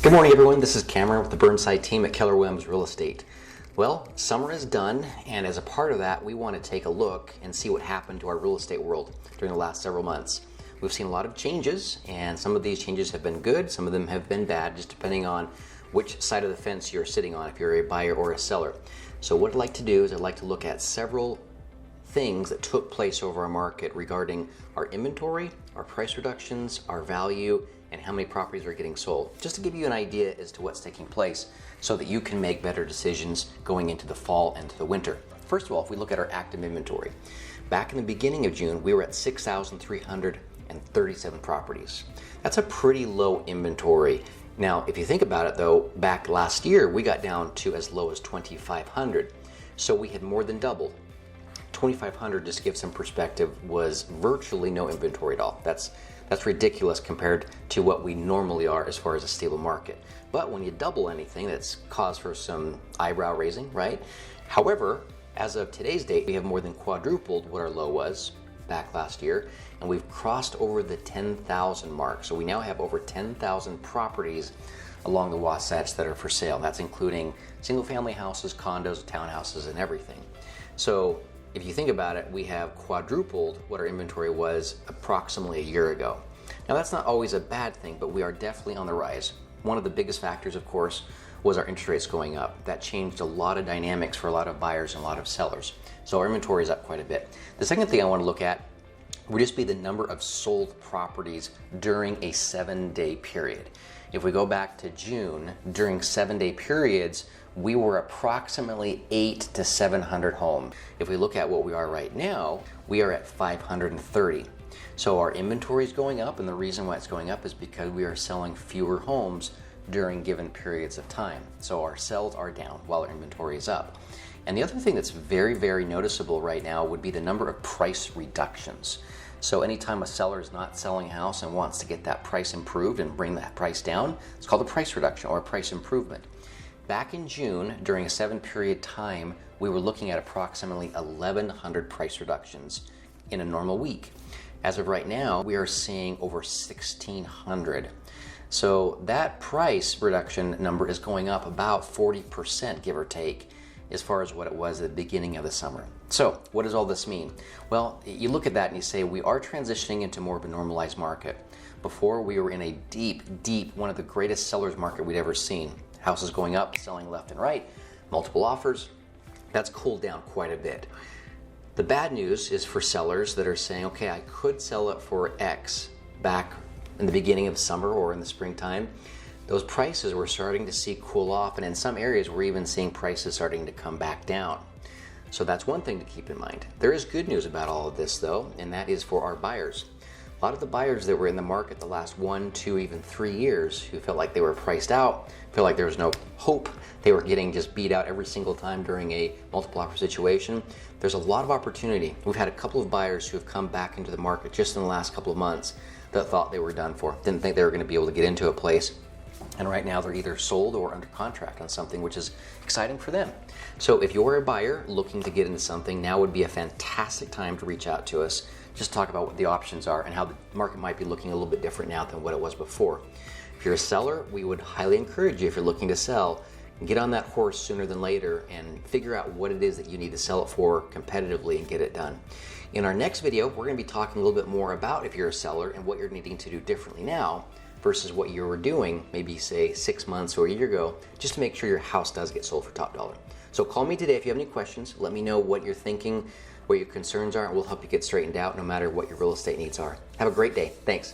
Good morning, everyone. This is Cameron with the Burnside Team at Keller Real Estate. Well, summer is done, and as a part of that, we want to take a look and see what happened to our real estate world during the last several months. We've seen a lot of changes, and some of these changes have been good, some of them have been bad, just depending on which side of the fence you're sitting on, if you're a buyer or a seller. So what I'd like to do is I'd like to look at several things that took place over our market regarding our inventory, our price reductions, our value, and how many properties are getting sold, just to give you an idea as to what's taking place so that you can make better decisions going into the fall and to the winter. First of all, if we look at our active inventory, back in the beginning of June, we were at 6,337 properties. That's a pretty low inventory. Now, if you think about it though, back last year, we got down to as low as 2,500. So we had more than doubled. 2,500, just to give some perspective, was virtually no inventory at all. That's ridiculous compared to what we normally are as far as a stable market. But when you double anything, that's cause for some eyebrow raising, right? However, as of today's date, we have more than quadrupled what our low was back last year, and we've crossed over the 10,000 mark. So we now have over 10,000 properties along the Wasatch that are for sale. That's including single-family houses, condos, townhouses, and everything. So if you think about it, we have quadrupled what our inventory was approximately a year ago. Now that's not always a bad thing, but we are definitely on the rise. One of the biggest factors, of course, was our interest rates going up. That changed a lot of dynamics for a lot of buyers and a lot of sellers. So our inventory is up quite a bit. The second thing I want to look at would just be the number of sold properties during a 7-day period. If we go back to June, during 7-day periods, we were approximately 800 to 700 homes. If we look at what we are right now, we are at 530. So our inventory is going up, and the reason why it's going up is because we are selling fewer homes during given periods of time. So our sales are down while our inventory is up. And the other thing that's very, very noticeable right now would be the number of price reductions. So anytime a seller is not selling a house and wants to get that price improved and bring that price down, it's called a price reduction or a price improvement. Back in June, during a 7-period time, we were looking at approximately 1,100 price reductions in a normal week. As of right now, we are seeing over 1,600. So that price reduction number is going up about 40%, give or take, as far as what it was at the beginning of the summer. So what does all this mean? Well, you look at that and you say we are transitioning into more of a normalized market. Before, we were in a deep, one of the greatest sellers market we'd ever seen. Houses going up, selling left and right, multiple offers. That's cooled down quite a bit. The bad news is for sellers that are saying, okay, I could sell it for X back in the beginning of summer or in the springtime. Those prices we're starting to see cool off, and in some areas we're even seeing prices starting to come back down. So that's one thing to keep in mind. There is good news about all of this though, and that is for our buyers. A lot of the buyers that were in the market the last 1, 2, even 3 years who felt like they were priced out, felt like there was no hope, they were getting just beat out every single time during a multiple offer situation. There's a lot of opportunity. We've had a couple of buyers who have come back into the market just in the last couple of months that thought they were done for, didn't think they were going to be able to get into a place. And right now they're either sold or under contract on something, which is exciting for them. So if you're a buyer looking to get into something, now would be a fantastic time to reach out to us. Just talk about what the options are and how the market might be looking a little bit different now than what it was before. If you're a seller, we would highly encourage you, if you're looking to sell, get on that horse sooner than later and figure out what it is that you need to sell it for competitively and get it done. In our next video, we're going to be talking a little bit more about if you're a seller and what you're needing to do differently now versus what you were doing maybe say 6 months or a year ago, just to make sure your house does get sold for top dollar. So call me today if you have any questions. Let me know what you're thinking, what your concerns are, and we'll help you get straightened out no matter what your real estate needs are. Have a great day. Thanks.